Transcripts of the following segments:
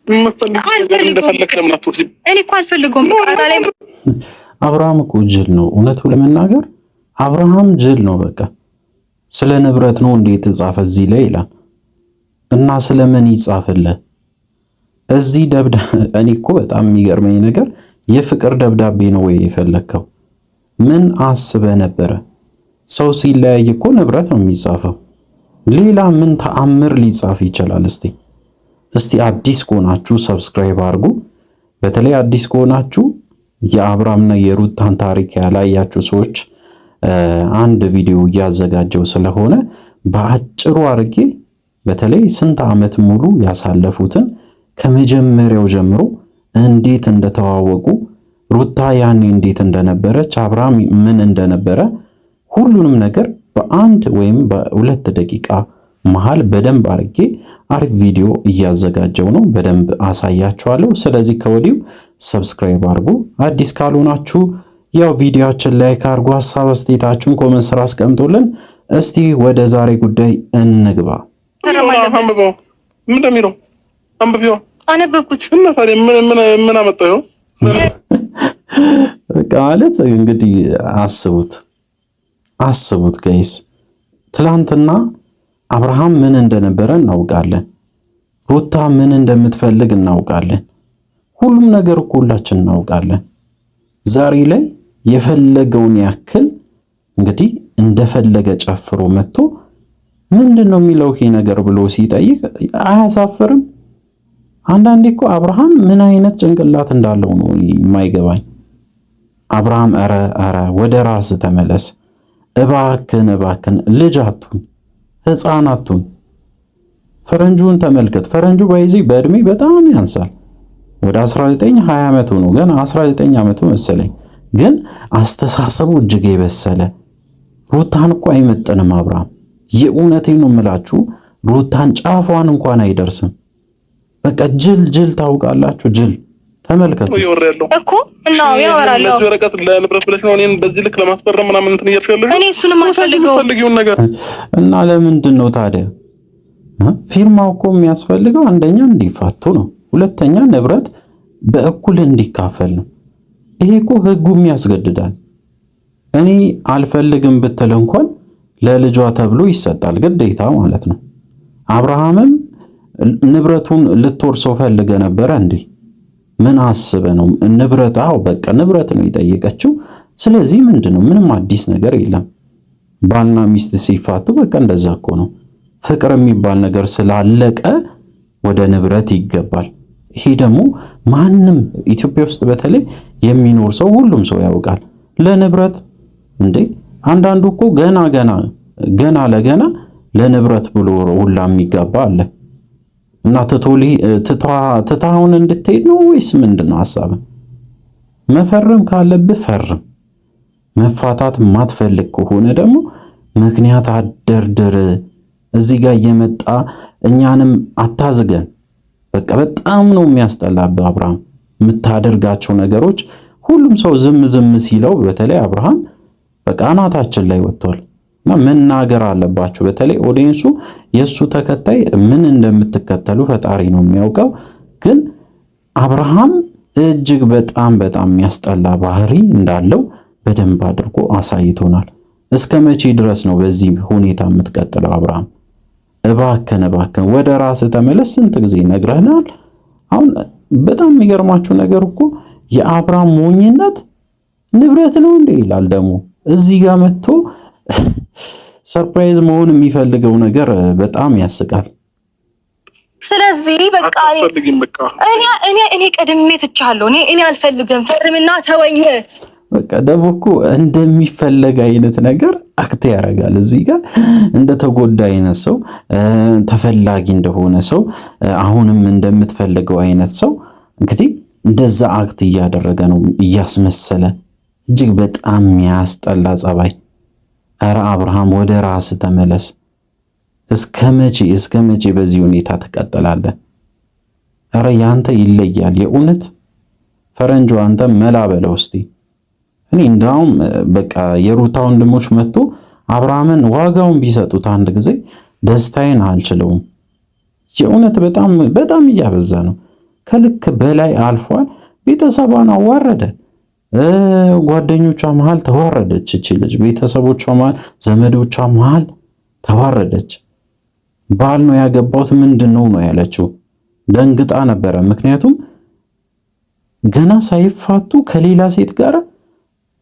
እኔ እኮ አልፈልገውም። አብርሃም እኮ ጅል ነው። እውነቱ ለመናገር አብርሃም ጅል ነው። በቃ ስለ ንብረት ነው እንዴት ጻፈ እዚህ ላይ ይላል እና ስለምን ይጻፍልህ እዚህ እኔ እኮ በጣም የሚገርመኝ ነገር የፍቅር ደብዳቤ ነው ወይ የፈለከው? ምን አስበ ነበረ? ሰው ሲለያይ እኮ ንብረት ነው የሚጻፈው። ሌላ ምን ተአምር ሊጻፍ ይችላል? እስቲ አዲስ ከሆናችሁ ሰብስክራይብ አድርጉ። በተለይ አዲስ ከሆናችሁ የአብርሃምና የሩታን ታሪክ ያላያችሁ ሰዎች አንድ ቪዲዮ እያዘጋጀው ስለሆነ በአጭሩ አድርጌ በተለይ ስንት ዓመት ሙሉ ያሳለፉትን ከመጀመሪያው ጀምሮ እንዴት እንደተዋወቁ ሩታ ያኔ እንዴት እንደነበረች አብርሃም ምን እንደነበረ ሁሉንም ነገር በአንድ ወይም በሁለት ደቂቃ መሃል በደንብ አድርጌ አሪፍ ቪዲዮ እያዘጋጀው ነው። በደንብ አሳያችኋለሁ። ስለዚህ ከወዲሁ ሰብስክራይብ አድርጉ። አዲስ ካልሆናችሁ ያው ቪዲዮአችን ላይክ አድርጉ። ሐሳብ አስተያየታችሁን ኮሜንት ስራ አስቀምጡልን። እስቲ ወደ ዛሬ ጉዳይ እንግባ። ምን እንደሚለው አንብቢው። አነበብኩት እና ታዲያ ምን አመጣው? በቃ ማለት እንግዲህ አስቡት ጋይስ፣ ትላንትና አብርሃም ምን እንደነበረ እናውቃለን። ሩታ ምን እንደምትፈልግ እናውቃለን። ሁሉም ነገር እኮ ሁላችን እናውቃለን። ዛሬ ላይ የፈለገውን ያክል እንግዲህ እንደፈለገ ጨፍሮ መጥቶ ምንድነው የሚለው ይሄ ነገር ብሎ ሲጠይቅ አያሳፍርም? አንዳንዴ እኮ አብርሃም ምን አይነት ጭንቅላት እንዳለው ነው የማይገባኝ። አብርሃም ኧረ ወደ ራስ ተመለስ እባክን፣ ልጅ አቱን ሕፃን አቱን። ፈረንጁን ተመልከት። ፈረንጁ ባይዚ በእድሜ በጣም ያንሳል። ወደ 19 20 ዓመቱ ነው፣ ገና 19 ዓመቱ መሰለኝ። ግን አስተሳሰቡ እጅግ የበሰለ ሩታን እኮ አይመጥንም አብርሃም። የእውነቴን ነው የምላችሁ፣ ሩታን ጫፏን እንኳን አይደርስም። በቃ ጅል ታውቃላችሁ፣ ጅል ተመልከቱ እኮ እና ያወራለሁ። ወረቀት ለንብረት ብለሽ ነው እኔን በዚህ ልክ ለማስፈረም ምናምን እንትን እያልሻለሽ? እኔ እሱንም አልፈልገውም ነገር እና ለምንድን ነው ታዲያ ፊርማው እኮ የሚያስፈልገው? አንደኛ እንዲፋቱ ነው፣ ሁለተኛ ንብረት በእኩል እንዲካፈል ነው። ይሄ እኮ ህጉም ያስገድዳል። እኔ አልፈልግም ብትል እንኳን ለልጇ ተብሎ ይሰጣል ግዴታ ማለት ነው። አብርሃምም ንብረቱን ልትወርሰው ፈልገ ነበረ እንዴ? ምን አስበ ነው? ንብረት በቃ ንብረት ነው የጠየቀችው። ስለዚህ ምንድነው? ምንም አዲስ ነገር የለም። ባልና ሚስት ሲፋቱ በቃ እንደዛ እኮ ነው። ፍቅር የሚባል ነገር ስላለቀ ወደ ንብረት ይገባል። ይሄ ደግሞ ማንም ኢትዮጵያ ውስጥ በተለይ የሚኖር ሰው ሁሉም ሰው ያውቃል። ለንብረት እንዴ አንዳንዱ እኮ ገና ለገና ለንብረት ብሎ ሁላ የሚጋባ አለ። እና ትታውን እንድትሄድ ነው ወይስ ምንድነው ሐሳብ? መፈረም ካለብህ ፈርም። መፋታት ማትፈልግ ከሆነ ደግሞ ምክንያት አደርድር። እዚህ ጋር እየመጣ እኛንም አታዝገን። በቃ በጣም ነው የሚያስጠላብህ አብርሃም የምታደርጋቸው ነገሮች። ሁሉም ሰው ዝም ሲለው በተለይ አብርሃም በቃ አናታችን ላይ ወጥቷል። እና መናገር አለባችሁ። በተለይ ኦዲየንሱ የሱ ተከታይ ምን እንደምትከተሉ ፈጣሪ ነው የሚያውቀው። ግን አብርሃም እጅግ በጣም የሚያስጠላ ባህሪ እንዳለው በደንብ አድርጎ አሳይቶናል። እስከ መቼ ድረስ ነው በዚህ ሁኔታ የምትቀጥለው አብርሃም? እባክን ወደ ራስ ተመለስ። ስንት ጊዜ ነግረናል። አሁን በጣም የሚገርማችሁ ነገር እኮ የአብርሃም ሞኝነት ንብረት ነው እንዴ ይላል። ደግሞ እዚህ ጋር መጥቶ ሰርፕራይዝ መሆን የሚፈልገው ነገር በጣም ያስቃል። ስለዚህ በቃ እኔ ቀድሜ ትቻለሁ። እኔ አልፈልግም፣ ፈርምና ተወኝ። በቃ ደግሞ እኮ እንደሚፈለግ አይነት ነገር አክት ያደርጋል። እዚህ ጋር እንደተጎዳ አይነት ሰው፣ ተፈላጊ እንደሆነ ሰው፣ አሁንም እንደምትፈልገው አይነት ሰው እንግዲህ እንደዛ አክት እያደረገ ነው እያስመሰለ። እጅግ በጣም የሚያስጠላ ጸባይ። ኧረ አብርሃም ወደ ራስ ተመለስ። እስከ መቼ በዚህ ሁኔታ ትቀጥላለህ? ኧረ ያንተ ይለያል የእውነት። ፈረንጆ አንተ መላ በለው እስቲ። እኔ እንዳውም በቃ የሩታ ወንድሞች መጥቶ አብርሃምን ዋጋውን ቢሰጡት አንድ ጊዜ ደስታዬን አልችለውም። የእውነት በጣም እያበዛ ነው። ከልክ በላይ አልፏል። ቤተሰቧን አዋረደ። ጓደኞቿ መሃል ተዋረደች። እቺ ልጅ ቤተሰቦቿ መሃል፣ ዘመዶቿ መሃል ተዋረደች። ባል ነው ያገባሁት ምንድነው ነው ያለችው። ደንግጣ ነበረ። ምክንያቱም ገና ሳይፋቱ ከሌላ ሴት ጋር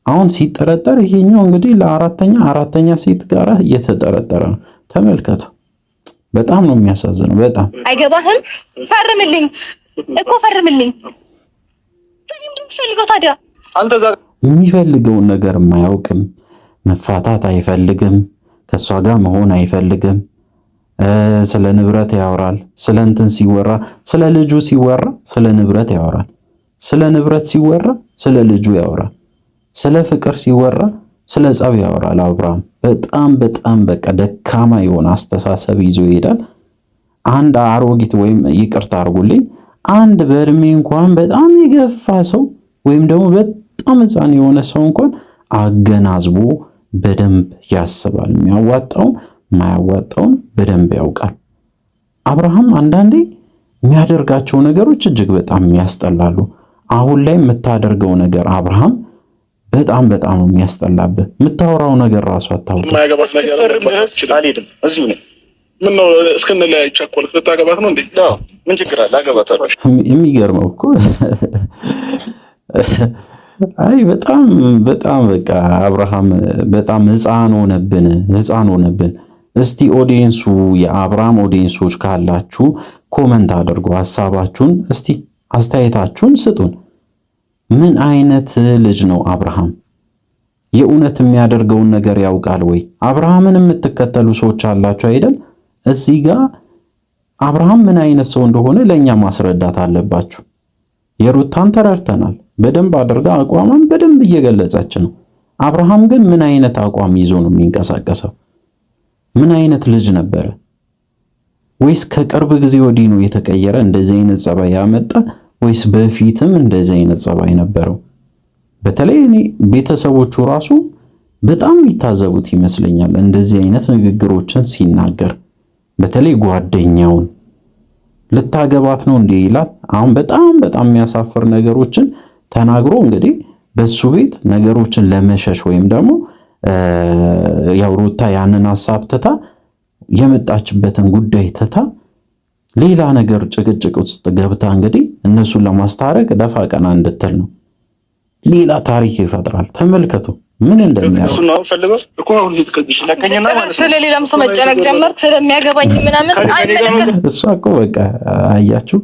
አሁን ሲጠረጠር፣ ይሄኛው እንግዲህ አራተኛ ሴት ጋር እየተጠረጠረ ነው። ተመልከቱ። በጣም ነው የሚያሳዝነው። በጣም አይገባህም። ፈርምልኝ እኮ ፈርምልኝ። ምንም ፈልገው ታዲያ አንተ የሚፈልገውን ነገር የማያውቅም። መፋታት አይፈልግም። ከሷ ጋር መሆን አይፈልግም። ስለ ንብረት ያወራል። ስለ እንትን ሲወራ፣ ስለ ልጁ ሲወራ ስለ ንብረት ያወራል። ስለ ንብረት ሲወራ ስለ ልጁ ያወራል። ስለ ፍቅር ሲወራ ስለ ጸብ ያወራል። አብርሃም በጣም በቃ ደካማ የሆነ አስተሳሰብ ይዞ ይሄዳል። አንድ አሮጊት ወይም ይቅርታ አድርጉልኝ፣ አንድ በእድሜ እንኳን በጣም የገፋ ሰው ወይም ደግሞ በጣም ሕፃን የሆነ ሰው እንኳን አገናዝቦ በደንብ ያስባል። የሚያዋጣውን ማያዋጣውን በደንብ ያውቃል። አብርሃም አንዳንዴ የሚያደርጋቸው ነገሮች እጅግ በጣም ያስጠላሉ። አሁን ላይ የምታደርገው ነገር አብርሃም በጣም ነው የሚያስጠላብህ። የምታወራው ነገር ራሱ አታውቅም። አልሄድም እዚሁ ነኝ። ምን ነው እስክንለያይ ቸኮልክ? ልታገባት ነው እንዴ? ምን ችግር አለ? አገባታለሁ። የሚገርመው እኮ አይ በጣም በቃ አብርሃም በጣም ሕፃን ሆነብን። እስቲ ኦዲየንሱ የአብርሃም ኦዲየንሶች ካላችሁ ኮመንት አድርጉ፣ ሐሳባችሁን እስቲ አስተያየታችሁን ስጡን። ምን አይነት ልጅ ነው አብርሃም? የእውነት የሚያደርገውን ነገር ያውቃል ወይ? አብርሃምን የምትከተሉ ሰዎች አላችሁ አይደል? እዚህ ጋር አብርሃም ምን አይነት ሰው እንደሆነ ለኛ ማስረዳት አለባችሁ። የሩታን ተረድተናል። በደንብ አድርጋ አቋሟን በደንብ እየገለጸች ነው። አብርሃም ግን ምን አይነት አቋም ይዞ ነው የሚንቀሳቀሰው? ምን አይነት ልጅ ነበረ? ወይስ ከቅርብ ጊዜ ወዲህ ነው የተቀየረ እንደዚህ አይነት ጸባይ ያመጣ? ወይስ በፊትም እንደዚህ አይነት ጸባይ ነበረው? በተለይ እኔ ቤተሰቦቹ ራሱ በጣም የሚታዘቡት ይመስለኛል እንደዚህ አይነት ንግግሮችን ሲናገር። በተለይ ጓደኛውን ልታገባት ነው እንዴ ይላል። አሁን በጣም የሚያሳፍር ነገሮችን ተናግሮ እንግዲህ በሱ ቤት ነገሮችን ለመሸሽ ወይም ደግሞ ያው ሩታ ያንን ሐሳብ ትታ የመጣችበትን ጉዳይ ትታ ሌላ ነገር ጭቅጭቅ ውስጥ ገብታ እንግዲህ እነሱን ለማስታረቅ ደፋ ቀና እንድትል ነው። ሌላ ታሪክ ይፈጥራል። ተመልከቱ ምን እንደሚያደርግ። እሱ ነው ፈልገው እኮ አሁን ልትቀጥሽ ለከኝና ማለት ነው። ስለሌላም ሰው መጨነቅ ጀመርክ፣ ስለሚያገባኝ ምናምን አይመለከትም። እሷ እኮ በቃ አያችሁ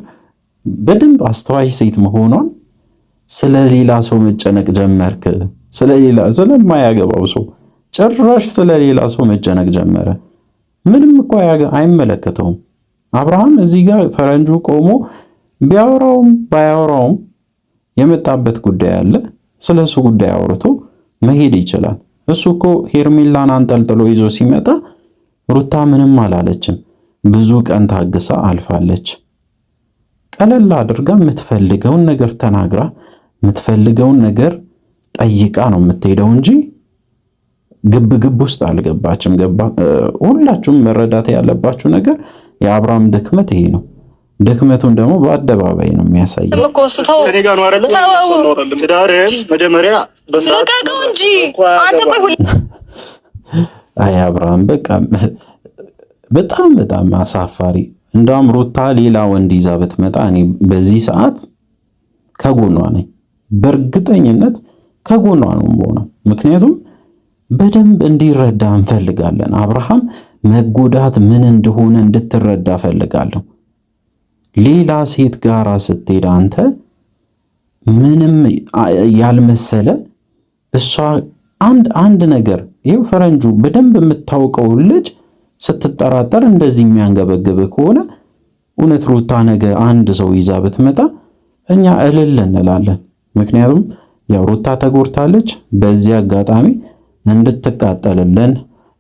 በደንብ አስተዋይ ሴት መሆኗን ስለሌላ ሰው መጨነቅ ጀመርክ። ስለማያገባው ሰው ጭራሽ ስለሌላ ሰው መጨነቅ ጀመረ። ምንም እኮ አይመለከተውም። አብርሃም እዚህ ጋር ፈረንጁ ቆሞ ቢያወራውም ባያወራውም የመጣበት ጉዳይ አለ። ስለሱ ጉዳይ አውርቶ መሄድ ይችላል። እሱ እኮ ሄርሜላን አንጠልጥሎ ይዞ ሲመጣ ሩታ ምንም አላለችም። ብዙ ቀን ታግሳ አልፋለች። ቀለል አድርጋ የምትፈልገውን ነገር ተናግራ የምትፈልገውን ነገር ጠይቃ ነው የምትሄደው እንጂ ግብ ውስጥ አልገባችም። ሁላችሁም መረዳት ያለባችሁ ነገር የአብርሃም ድክመት ይሄ ነው። ድክመቱን ደግሞ በአደባባይ ነው የሚያሳየው። እኔ ጋር ነው አይደለ? ትዳርህን መጀመሪያ በስርዓት እንጂ አንተ ቆይ አይ አብርሃም በቃ በጣም አሳፋሪ። እንደውም ሩታ ሌላ ወንድ ይዛ ብትመጣ እኔ በዚህ ሰዓት ከጎኗ ነኝ። በእርግጠኝነት ከጎኗ ነው የምሆነው። ምክንያቱም በደንብ እንዲረዳ እንፈልጋለን። አብርሃም መጎዳት ምን እንደሆነ እንድትረዳ ፈልጋለሁ። ሌላ ሴት ጋራ ስትሄድ አንተ ምንም ያልመሰለ እሷ አንድ ነገር ይሄው ፈረንጁ በደንብ የምታውቀው ልጅ ስትጠራጠር እንደዚህ የሚያንገበግብ ከሆነ እውነት ሩታ ነገ አንድ ሰው ይዛ ብትመጣ እኛ እልል እንላለን። ምክንያቱም ያው ሩታ ተጎድታለች። በዚህ አጋጣሚ እንድትቃጠልልን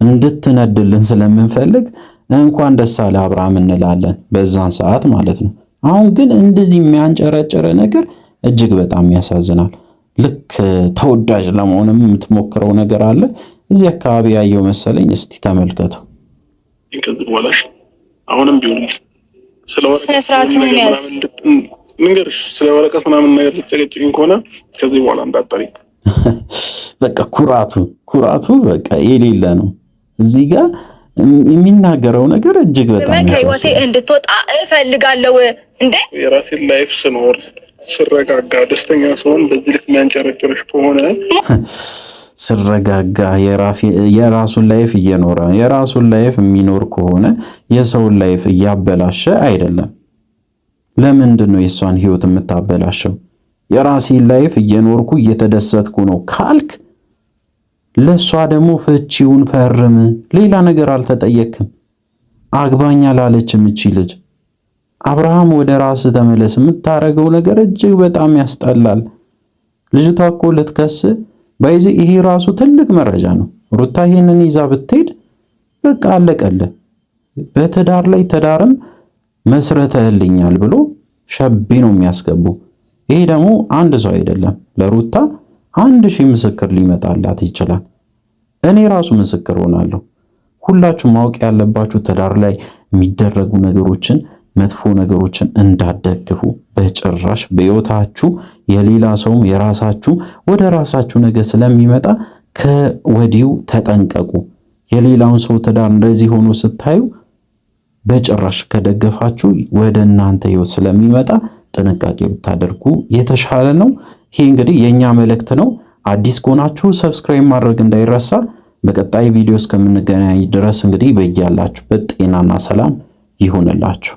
እንድትነድልን ስለምንፈልግ እንኳን ደስ አለ አብርሃም እንላለን በዛን ሰዓት ማለት ነው። አሁን ግን እንደዚህ የሚያንጨረጨረ ነገር እጅግ በጣም ያሳዝናል። ልክ ተወዳጅ ለመሆንም የምትሞክረው ነገር አለ እዚህ አካባቢ ያየው መሰለኝ። እስቲ ተመልከቱ። ይከብድ ወላሽ አሁንም ቢሆን ስነ ስርዓትን ያዝ ንገርሽ ስለ ወረቀት ምናምን ነገር ልትጨቀጭኝ ከሆነ ከዚህ በኋላ እንዳጣሪ። በቃ ኩራቱ በቃ የሌለ ነው። እዚህ ጋር የሚናገረው ነገር እጅግ በጣም ከህይወቴ እንድትወጣ እፈልጋለሁ። እንዴ የራሴን ላይፍ ስኖር ስረጋጋ ደስተኛ ስሆን በዚህ ልክ የሚያንጨረጭርሽ ከሆነ ስረጋጋ የራሱን ላይፍ እየኖረ የራሱን ላይፍ የሚኖር ከሆነ የሰውን ላይፍ እያበላሸ አይደለም። ለምንድን ነው የሷን ህይወት የምታበላሸው? የራሴን ላይፍ እየኖርኩ እየተደሰትኩ ነው ካልክ ለሷ ደግሞ ፍቺውን ፈርም። ሌላ ነገር አልተጠየቅም። አግባኛ ላለችም እቺ ልጅ አብርሃም ወደ ራስ ተመለስ። የምታረገው ነገር እጅግ በጣም ያስጠላል። ልጅቷ እኮ ልትከስ በዚህ ይሄ ራሱ ትልቅ መረጃ ነው። ሩታ ይሄንን ይዛ ብትሄድ በቃ አለቀለ። በትዳር ላይ ትዳርም መስረተልኛል ብሎ ሸቤ ነው የሚያስገቡ። ይሄ ደግሞ አንድ ሰው አይደለም፣ ለሩታ 1000 ምስክር ሊመጣላት ይችላል። እኔ ራሱ ምስክር ሆናለሁ። ሁላችሁም ማወቅ ያለባችሁ ትዳር ላይ የሚደረጉ ነገሮችን መጥፎ ነገሮችን እንዳትደግፉ በጭራሽ። በሕይወታችሁ የሌላ ሰውም የራሳችሁ ወደ ራሳችሁ ነገር ስለሚመጣ ከወዲሁ ተጠንቀቁ። የሌላውን ሰው ትዳር እንደዚህ ሆኖ ስታዩ በጭራሽ ከደገፋችሁ ወደ እናንተ ሕይወት ስለሚመጣ ጥንቃቄ ብታደርጉ የተሻለ ነው። ይሄ እንግዲህ የኛ መልእክት ነው። አዲስ ከሆናችሁ ሰብስክራይብ ማድረግ እንዳይረሳ። በቀጣይ ቪዲዮ እስከምንገናኝ ድረስ እንግዲህ በያላችሁበት ጤናና ሰላም ይሁንላችሁ።